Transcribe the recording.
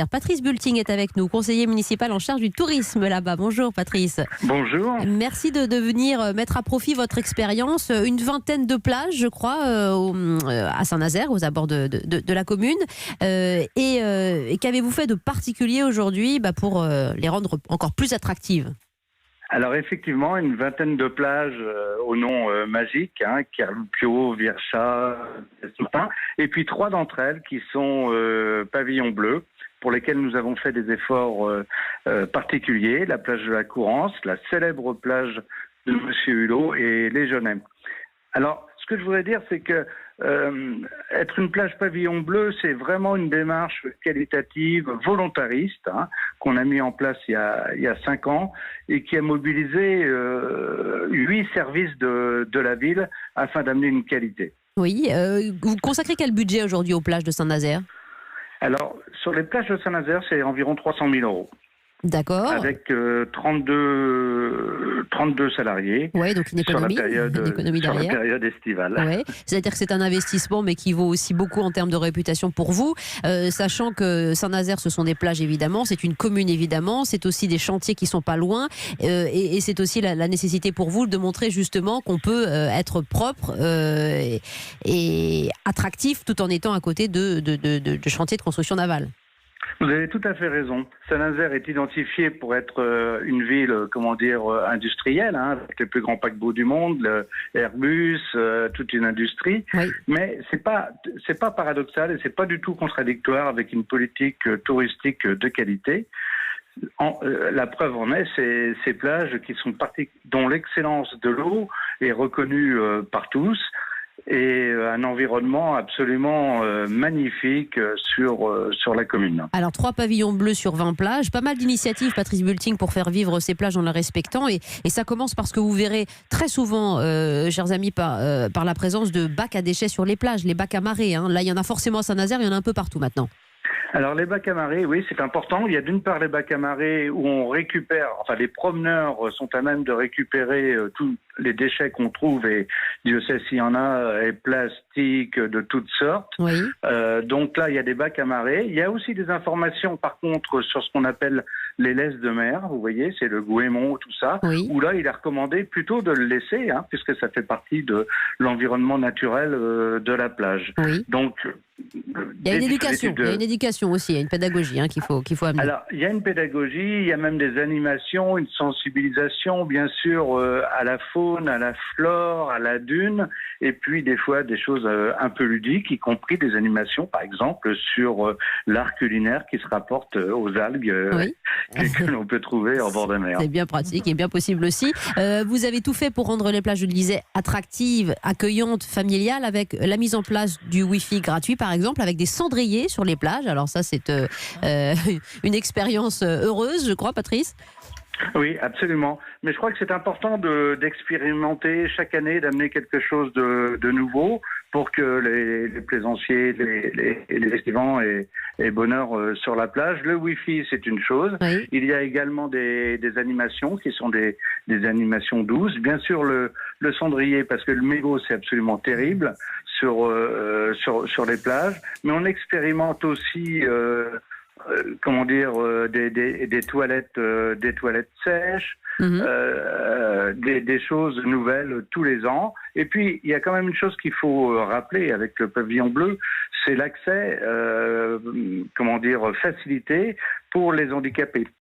Patrice Bulting est avec nous, conseiller municipal en charge du tourisme là-bas. Bonjour Patrice. Bonjour. Merci de venir mettre à profit votre expérience. Une vingtaine de plages, je crois, à Saint-Nazaire, aux abords de la commune. Et qu'avez-vous fait de particulier aujourd'hui pour les rendre encore plus attractives ? Alors effectivement, une vingtaine de plages au nom magique, Kerlupio, Vircha, Soupin, et puis 3 d'entre elles qui sont pavillon bleu, pour lesquelles nous avons fait des efforts particuliers. La plage de la Courance, la célèbre plage de Monsieur Hulot et les Genêts. Alors, ce que je voudrais dire, c'est que être une plage pavillon bleu, c'est vraiment une démarche qualitative, volontariste, qu'on a mis en place il y a 5 ans et qui a mobilisé 8 services de la ville afin d'amener une qualité. Oui, vous consacrez quel budget aujourd'hui aux plages de Saint-Nazaire ? Alors, sur les plages de Saint-Nazaire, c'est environ 300 000 €. D'accord. Avec 32 salariés. Oui, donc une économie, sur la période estivale. Ouais. C'est-à-dire que c'est un investissement, mais qui vaut aussi beaucoup en termes de réputation pour vous. Sachant que Saint-Nazaire, ce sont des plages évidemment, c'est une commune évidemment, c'est aussi des chantiers qui sont pas loin, et c'est aussi la nécessité pour vous de montrer justement qu'on peut être propre et attractif tout en étant à côté de chantiers de construction navale. Vous avez tout à fait raison. Saint-Nazaire est identifié pour être une ville, industrielle, avec les plus grands paquebots du monde, le Airbus, toute une industrie. Oui. Mais c'est pas paradoxal et c'est pas du tout contradictoire avec une politique touristique de qualité. La preuve en est, ces plages dont l'excellence de l'eau est reconnue par tous. Et un environnement absolument magnifique sur la commune. Alors 3 pavillons bleus sur 20 plages, pas mal d'initiatives, Patrice Bulting, pour faire vivre ces plages en les respectant, et ça commence parce que vous verrez très souvent, chers amis, par la présence de bacs à déchets sur les plages, les bacs à marée. Là, il y en a forcément à Saint-Nazaire, il y en a un peu partout maintenant. Alors les bacs à marée, oui, c'est important. Il y a d'une part les bacs à marée où on récupère, les promeneurs sont à même de récupérer tous les déchets qu'on trouve, et Dieu sait s'il y en a, et plastique de toutes sortes. Oui. Donc là, il y a des bacs à marée. Il y a aussi des informations, par contre, sur ce qu'on appelle les laisses de mer. Vous voyez, c'est le goémon, tout ça. Oui. Où là, il est recommandé plutôt de le laisser, puisque ça fait partie de l'environnement naturel de la plage. Oui. Donc, il y a une éducation aussi, il y a une pédagogie qu'il faut amener. Alors, il y a une pédagogie, il y a même des animations, une sensibilisation, bien sûr, à la faune, à la flore, à la dune, et puis des fois des choses un peu ludiques, y compris des animations, par exemple, sur l'art culinaire qui se rapporte aux algues que l'on peut trouver en bord de mer. C'est bien pratique et bien possible aussi. Vous avez tout fait pour rendre les plages, je le disais, attractives, accueillantes, familiales, avec la mise en place du Wi-Fi gratuit, par exemple, avec des cendriers sur les plages. Alors ça, c'est une expérience heureuse, je crois, Patrice. Oui, absolument. Mais je crois que c'est important d'expérimenter chaque année, d'amener quelque chose de nouveau pour que les plaisanciers, les estivants aient bonheur sur la plage. Le Wi-Fi, c'est une chose. Oui. Il y a également des animations qui sont des animations douces. Bien sûr, le cendrier, parce que le mégot, c'est absolument terrible sur les plages. Mais on expérimente aussi... des toilettes sèches, des choses nouvelles tous les ans. Et puis, il y a quand même une chose qu'il faut rappeler avec le pavillon bleu, c'est l'accès, facilité pour les handicapés.